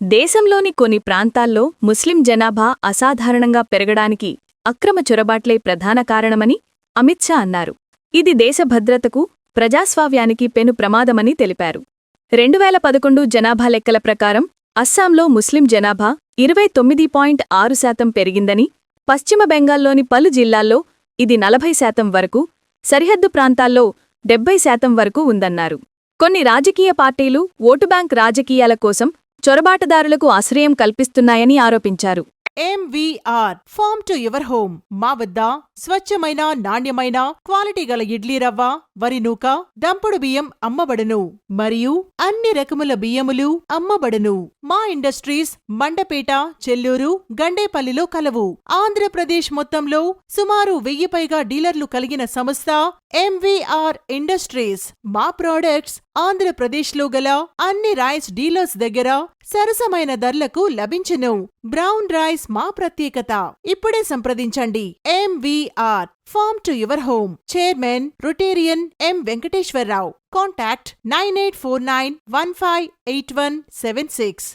దేశంలోని కొన్ని ప్రాంతాల్లో ముస్లిం జనాభా అసాధారణంగా పెరగడానికి అక్రమ చొరబాట్లే ప్రధాన కారణమని అమిత్ షా అన్నారు. ఇది దేశ భద్రతకు, ప్రజాస్వామ్యానికి పెను ప్రమాదమని తెలిపారు. 2011 జనాభా లెక్కల ప్రకారం అస్సాంలో ముస్లిం జనాభా 29.6% పెరిగిందని, పశ్చిమ బెంగాల్లోని పలు జిల్లాల్లో ఇది 40% వరకు, సరిహద్దు ప్రాంతాల్లో 70% వరకు ఉందన్నారు. కొన్ని రాజకీయ పార్టీలు ఓటు బ్యాంక్ రాజకీయాల కోసం చొరబాటుదారులకు ఆశ్రయం కల్పిస్తున్నాయని ఆరోపించారు. MVR farm to your home. మా వద్ద స్వచ్ఛమైన, నాణ్యమైన, క్వాలిటీ గల ఇడ్లీ రవ్వ, వరి నూక, దంపుడు బియ్యం అమ్మబడును మరియు అన్ని రకముల బియ్యములు అమ్మబడును. మా ఇండస్ట్రీస్ మండపేట, చెల్లూరు, గండేపల్లిలో కలవు. ఆంధ్రప్రదేశ్ మొత్తంలో సుమారు 1000 పైగా డీలర్లు కలిగిన సంస్థ MVR ఇండస్ట్రీస్. మా ప్రోడక్ట్స్ ఆంధ్రప్రదేశ్లో గల అన్ని రైస్ డీలర్స్ దగ్గర సరసమైన ధరలకు లభించును. బ్రౌన్ రైస్ మా ప్రత్యేకత. ఇప్పుడే సంప్రదించండి. MVR farm to your home. Chairman Rotarian M. Venkateswararao. Contact 9849158176.